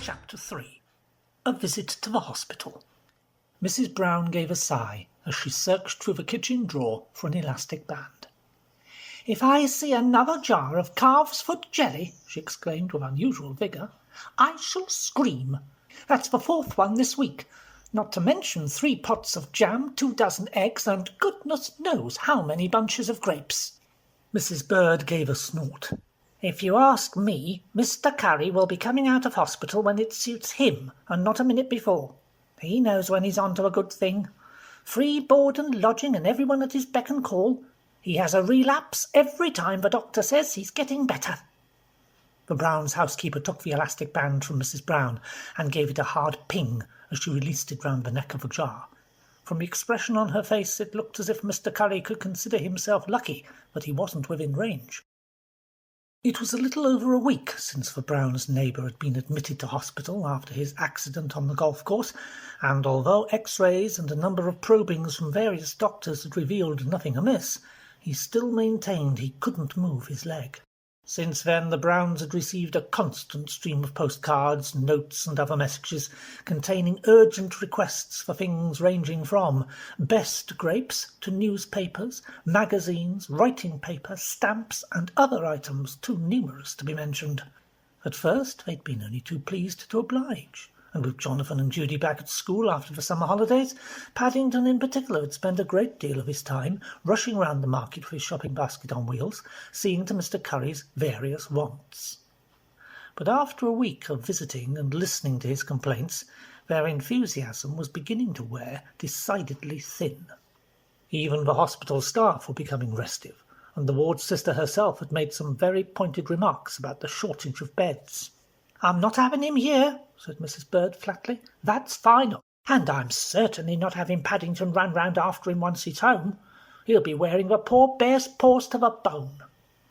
Chapter 3. A Visit to the Hospital. Mrs. Brown gave a sigh as she searched through the kitchen drawer for an elastic band. "If I see another jar of calf's foot jelly," she exclaimed with unusual vigour, "I shall scream. That's the fourth one this week, not to mention 3 pots of jam, 2 dozen eggs, and goodness knows how many bunches of grapes." Mrs. Bird gave a snort. "If you ask me, Mr. Curry will be coming out of hospital when it suits him, and not a minute before. He knows when he's on to a good thing. Free board and lodging and everyone at his beck and call. He has a relapse every time the doctor says he's getting better." The Browns' housekeeper took the elastic band from Mrs. Brown and gave it a hard ping as she released it round the neck of the jar. From the expression on her face, it looked as if Mr. Curry could consider himself lucky that he wasn't within range. It was a little over a week since the Browns' neighbour had been admitted to hospital after his accident on the golf course, and although X-rays and a number of probings from various doctors had revealed nothing amiss, he still maintained he couldn't move his leg. Since then, the Browns had received a constant stream of postcards, notes and other messages containing urgent requests for things ranging from best grapes to newspapers, magazines, writing paper, stamps and other items too numerous to be mentioned. At first, they'd been only too pleased to oblige, and with Jonathan and Judy back at school after the summer holidays, Paddington in particular had spent a great deal of his time rushing round the market for his shopping basket on wheels, seeing to Mr. Curry's various wants. But after a week of visiting and listening to his complaints, their enthusiasm was beginning to wear decidedly thin. Even the hospital staff were becoming restive, and the ward sister herself had made some very pointed remarks about the shortage of beds. "I'm not having him here," said Mrs. Bird flatly. "That's final. And I'm certainly not having Paddington run round after him once he's home. He'll be wearing the poor bear's paws to the bone."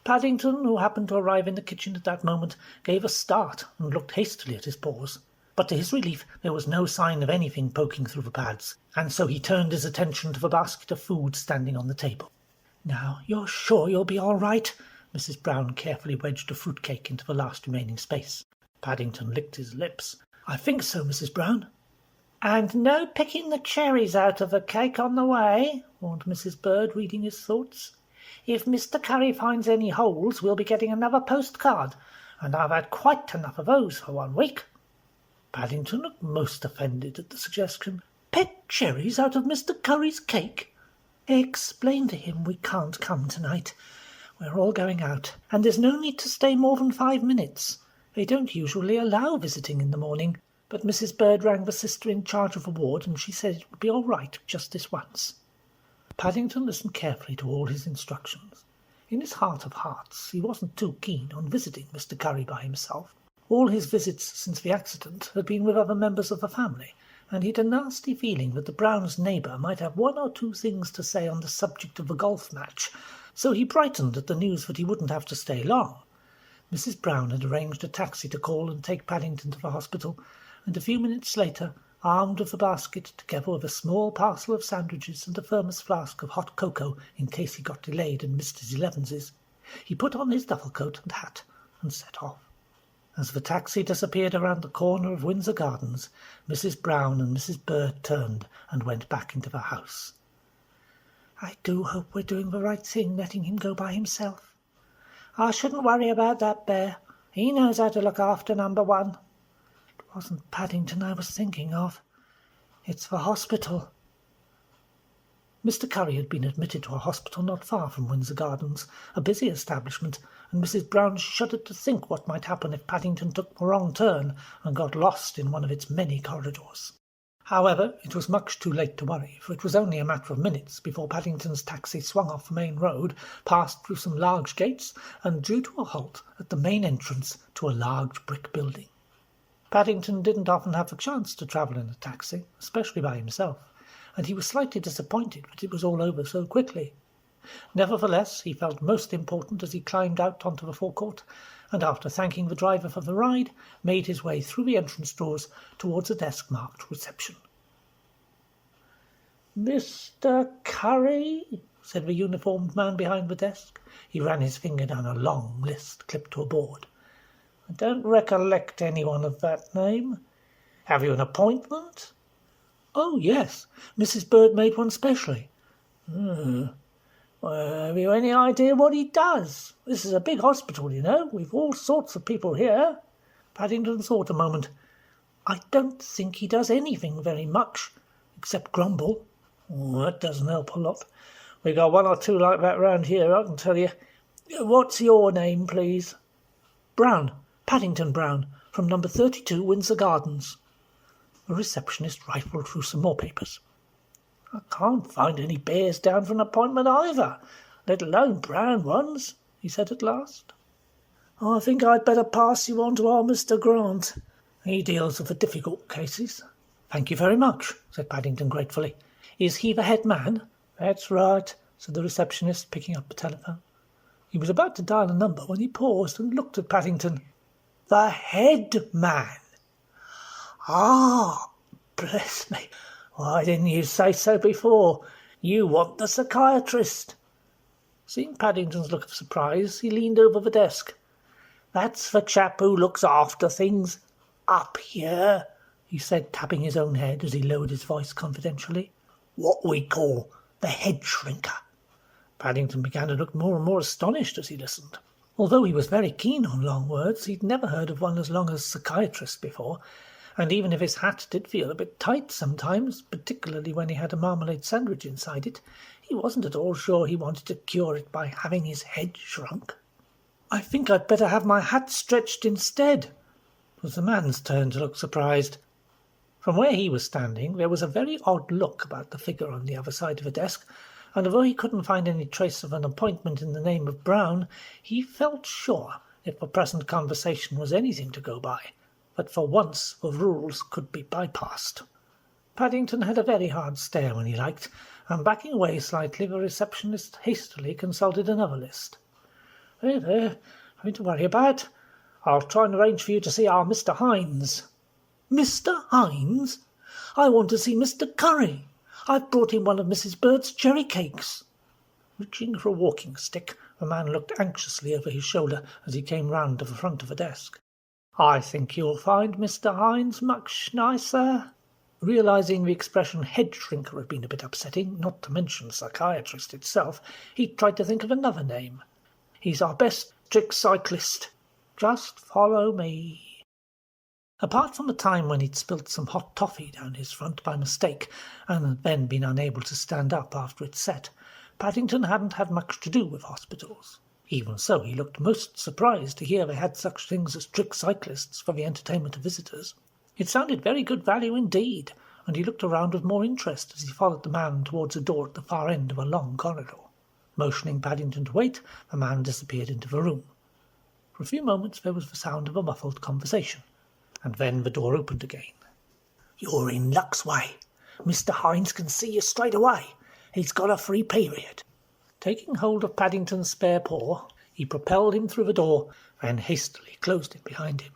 Paddington, who happened to arrive in the kitchen at that moment, gave a start and looked hastily at his paws. But to his relief there was no sign of anything poking through the pads, and so he turned his attention to the basket of food standing on the table. "Now, you're sure you'll be all right?" Mrs. Brown carefully wedged a fruitcake into the last remaining space. Paddington licked his lips. "I think so, Mrs. Brown." "And no picking the cherries out of the cake on the way," warned Mrs. Bird, reading his thoughts. "If Mr. Curry finds any holes, we'll be getting another postcard, and I've had quite enough of those for 1 week." Paddington looked most offended at the suggestion. "Pick cherries out of Mr. Curry's cake? Explain to him we can't come tonight. We're all going out, and there's no need to stay more than 5 minutes. They don't usually allow visiting in the morning, but Mrs. Bird rang the sister in charge of the ward, and she said it would be all right just this once." Paddington listened carefully to all his instructions. In his heart of hearts, he wasn't too keen on visiting Mr. Curry by himself. All his visits since the accident had been with other members of the family, and he'd a nasty feeling that the Browns' neighbour might have 1 or 2 things to say on the subject of the golf match, so he brightened at the news that he wouldn't have to stay long. Mrs. Brown had arranged a taxi to call and take Paddington to the hospital, and a few minutes later, armed with the basket, together with a small parcel of sandwiches and a thermos flask of hot cocoa in case he got delayed and missed his 11s, he put on his duffel coat and hat and set off. As the taxi disappeared around the corner of Windsor Gardens, Mrs. Brown and Mrs. Bird turned and went back into the house. "I do hope we're doing the right thing letting him go by himself. I shouldn't worry about that bear. He knows how to look after number 1. It wasn't Paddington I was thinking of. It's the hospital." Mr. Curry had been admitted to a hospital not far from Windsor Gardens, a busy establishment, and Mrs. Brown shuddered to think what might happen if Paddington took the wrong turn and got lost in one of its many corridors. However, it was much too late to worry, for it was only a matter of minutes before Paddington's taxi swung off the main road, passed through some large gates, and drew to a halt at the main entrance to a large brick building. Paddington didn't often have the chance to travel in a taxi, especially by himself, and he was slightly disappointed that it was all over so quickly. Nevertheless, he felt most important as he climbed out onto the forecourt, and after thanking the driver for the ride, made his way through the entrance doors towards a desk marked reception. "Mr. Curry?" said the uniformed man behind the desk. He ran his finger down a long list clipped to a board. I don't recollect anyone of that name. Have you an appointment? Oh, yes. Mrs. Bird made one specially. Well, have you any idea what he does? This is a big hospital, you know. We've all sorts of people here. Paddington thought a moment. I don't think he does anything very much, except grumble. That doesn't help a lot. We got one or two like that round here, I can tell you. What's your name, please? Brown. Paddington Brown, from number 32 Windsor Gardens. The receptionist rifled through some more papers. I can't find any bears down for an appointment either, let alone brown ones, he said at last. I think I'd better pass you on to our Mr. Grant. He deals with the difficult cases. Thank you very much, said Paddington gratefully. Is he the head man? That's right, said the receptionist, picking up the telephone. He was about to dial a number when he paused and looked at Paddington. The head man? Ah, bless me. Why didn't you say so before? You want the psychiatrist. Seeing Paddington's look of surprise, he leaned over the desk. That's the chap who looks after things up here, he said, tapping his own head as he lowered his voice confidentially. What we call the head shrinker. Paddington began to look more and more astonished as he listened. Although he was very keen on long words, he'd never heard of one as long as psychiatrist before, and even if his hat did feel a bit tight sometimes, particularly when he had a marmalade sandwich inside it, he wasn't at all sure he wanted to cure it by having his head shrunk. I think I'd better have my hat stretched instead. It was the man's turn to look surprised. From where he was standing, there was a very odd look about the figure on the other side of the desk, and although he couldn't find any trace of an appointment in the name of Brown, he felt sure, if the present conversation was anything to go by, that for once the rules could be bypassed. Paddington had a very hard stare when he liked, and backing away slightly, the receptionist hastily consulted another list. There, nothing to worry about. I'll try and arrange for you to see our Mr. Hines. Mr. Hines? I want to see Mr. Curry. I've brought him one of Mrs. Bird's cherry cakes. Reaching for a walking stick, the man looked anxiously over his shoulder as he came round to the front of the desk. I think you'll find Mr. Hines much nicer. Realizing the expression head shrinker had been a bit upsetting, not to mention psychiatrist itself, he tried to think of another name. He's our best trick cyclist. Just follow me. Apart from the time when he'd spilt some hot toffee down his front by mistake, and had then been unable to stand up after it set, Paddington hadn't had much to do with hospitals. Even so, he looked most surprised to hear they had such things as trick cyclists for the entertainment of visitors. It sounded very good value indeed, and he looked around with more interest as he followed the man towards a door at the far end of a long corridor. Motioning Paddington to wait, the man disappeared into the room. For a few moments there was the sound of a muffled conversation, and then the door opened again. You're in luck's way. Mr. Hines can see you straight away. He's got a free period. Taking hold of Paddington's spare paw, he propelled him through the door, then hastily closed it behind him.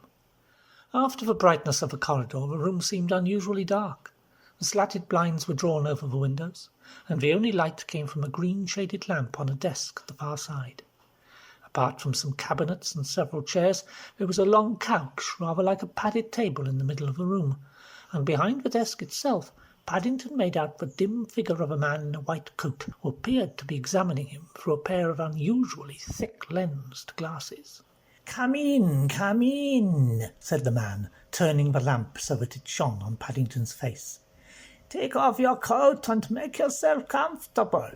After the brightness of the corridor, the room seemed unusually dark. The slatted blinds were drawn over the windows, and the only light came from a green-shaded lamp on a desk at the far side. Apart from some cabinets and several chairs, there was a long couch, rather like a padded table, in the middle of the room, and behind the desk itself Paddington made out the dim figure of a man in a white coat, who appeared to be examining him through a pair of unusually thick-lensed glasses. Come in, said the man, turning the lamp so that it shone on Paddington's face. Take off your coat and make yourself comfortable.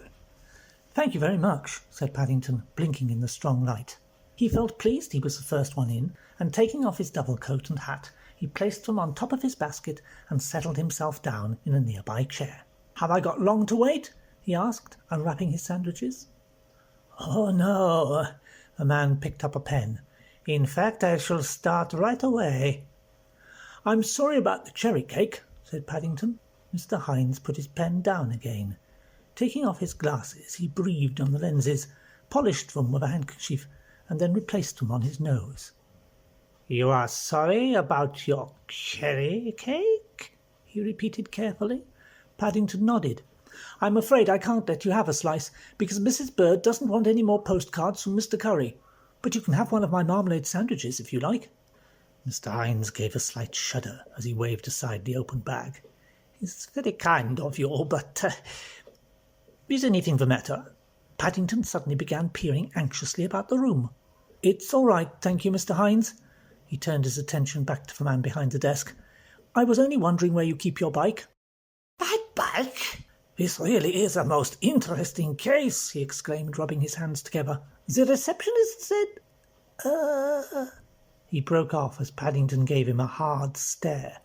Thank you very much, said Paddington, blinking in the strong light. He felt pleased he was the first one in, and taking off his double coat and hat, he placed them on top of his basket and settled himself down in a nearby chair. Have I got long to wait? He asked, unwrapping his sandwiches. Oh, no. The man picked up a pen. In fact, I shall start right away. I'm sorry about the cherry cake, said Paddington. Mr. Hines put his pen down again. Taking off his glasses, he breathed on the lenses, polished them with a handkerchief, and then replaced them on his nose. You are sorry about your cherry cake? He repeated carefully. Paddington nodded. I'm afraid I can't let you have a slice, because Mrs. Bird doesn't want any more postcards from Mr. Curry. But you can have one of my marmalade sandwiches if you like. Mr. Hines gave a slight shudder as he waved aside the open bag. "It's very kind of you, but is anything the matter?" Paddington suddenly began peering anxiously about the room. "It's all right, thank you, Mr. Hines." He turned his attention back to the man behind the desk. "I was only wondering where you keep your bike." "My bike? This really is a most interesting case," he exclaimed, rubbing his hands together. "The receptionist said... He broke off as Paddington gave him a hard stare.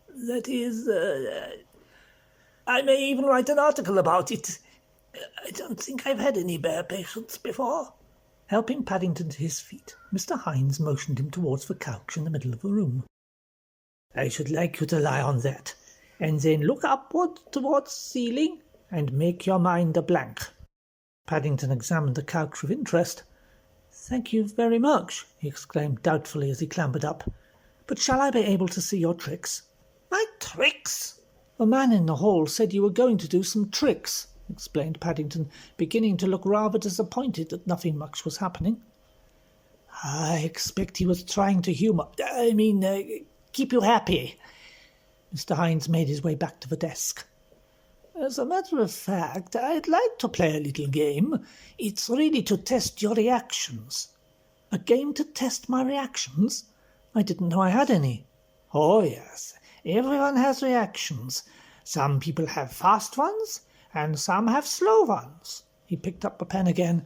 "That is... I may even write an article about it. I don't think I've had any bear patients before." Helping Paddington to his feet, Mr. Hines motioned him towards the couch in the middle of the room. "I should like you to lie on that, and then look upward towards the ceiling and make your mind a blank." Paddington examined the couch with interest. "Thank you very much," he exclaimed doubtfully as he clambered up. "But shall I be able to see your tricks?" "My tricks?" "The man in the hall said you were going to do some tricks," explained Paddington, beginning to look rather disappointed that nothing much was happening. "I expect he was trying to keep you happy." Mr. Hines made his way back to the desk. "As a matter of fact, I'd like to play a little game. It's really to test your reactions." "A game to test my reactions? I didn't know I had any." "Oh, yes. Everyone has reactions. Some people have fast ones, and some have slow ones." He picked up the pen again.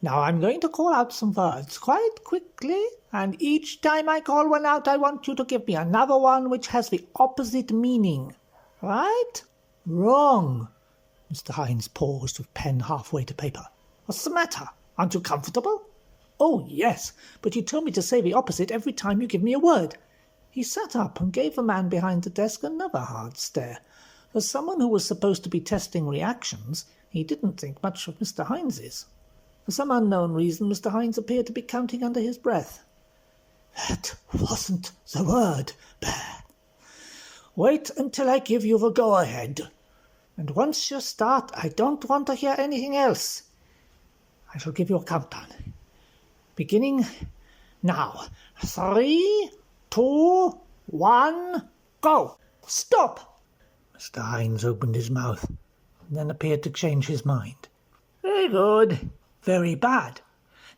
"Now I'm going to call out some words quite quickly, and each time I call one out, I want you to give me another one which has the opposite meaning. Right?" "Wrong." Mr. Hines paused with pen halfway to paper. "What's the matter? Aren't you comfortable?" "Oh, yes, but you told me to say the opposite every time you give me a word." He sat up and gave the man behind the desk another hard stare. For someone who was supposed to be testing reactions, he didn't think much of Mr. Hines's. For some unknown reason, Mr. Hines appeared to be counting under his breath. "That wasn't the word, Bear. Wait until I give you the go-ahead. And once you start, I don't want to hear anything else. I shall give you a countdown. Beginning now. 3, 2, 1, go. Stop!" Mr. Hines opened his mouth, and then appeared to change his mind. "Very good. Very bad.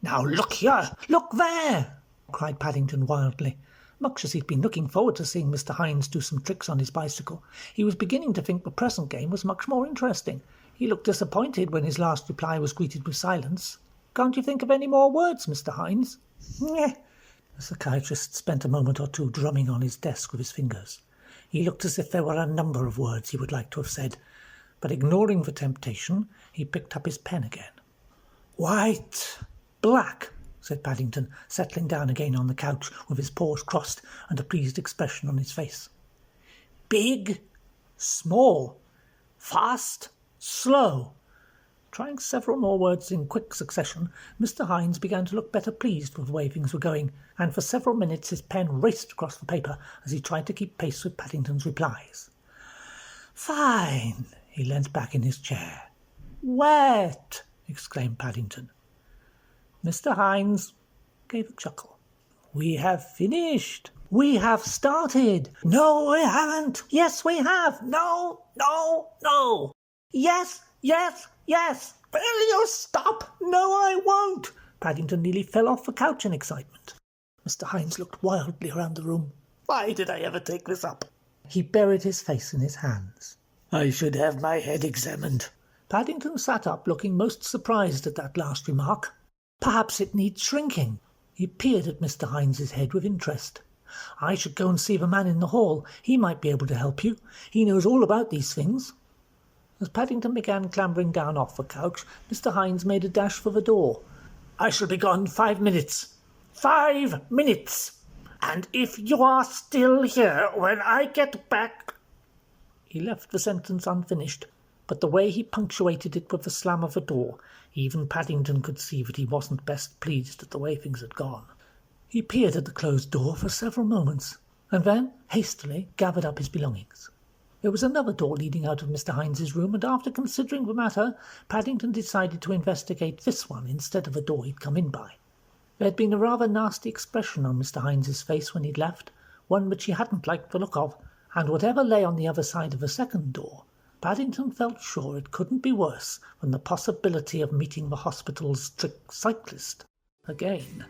Now look here. Look there!" cried Paddington wildly. Much as he'd been looking forward to seeing Mr. Hines do some tricks on his bicycle, he was beginning to think the present game was much more interesting. He looked disappointed when his last reply was greeted with silence. "Can't you think of any more words, Mr. Hines?" "Nyeh." The psychiatrist spent a moment or two drumming on his desk with his fingers. He looked as if there were a number of words he would like to have said, but ignoring the temptation, he picked up his pen again. "White, black," said Paddington, settling down again on the couch with his paws crossed and a pleased expression on his face. "Big, small, fast, slow." Trying several more words in quick succession, Mr. Hines began to look better pleased with the way things were going, and for several minutes his pen raced across the paper as he tried to keep pace with Paddington's replies. "Fine!" He leant back in his chair. "Wet!" exclaimed Paddington. Mr. Hines gave a chuckle. "We have finished. We have started." "No, we haven't." "Yes, we have." "No, no, no." "Yes, yes, yes." "Will you stop?" "No, I won't." Paddington nearly fell off the couch in excitement. Mr. Hines looked wildly around the room. "Why did I ever take this up?" He buried his face in his hands. "I should have my head examined." Paddington sat up, looking most surprised at that last remark. "Perhaps it needs shrinking." He peered at Mr. Hines's head with interest. "I should go and see the man in the hall. He might be able to help you. He knows all about these things." As Paddington began clambering down off the couch, Mr. Hines made a dash for the door. "I shall be gone 5 minutes. 5 minutes! And if you are still here when I get back—" He left the sentence unfinished, but the way he punctuated it with the slam of the door, even Paddington could see that he wasn't best pleased at the way things had gone. He peered at the closed door for several moments, and then hastily gathered up his belongings. There was another door leading out of Mr. Hines's room, and after considering the matter, Paddington decided to investigate this one instead of the door he'd come in by. There had been a rather nasty expression on Mr. Hindes's face when he'd left, one which he hadn't liked the look of, and whatever lay on the other side of the second door, Paddington felt sure it couldn't be worse than the possibility of meeting the hospital's strict cyclist again.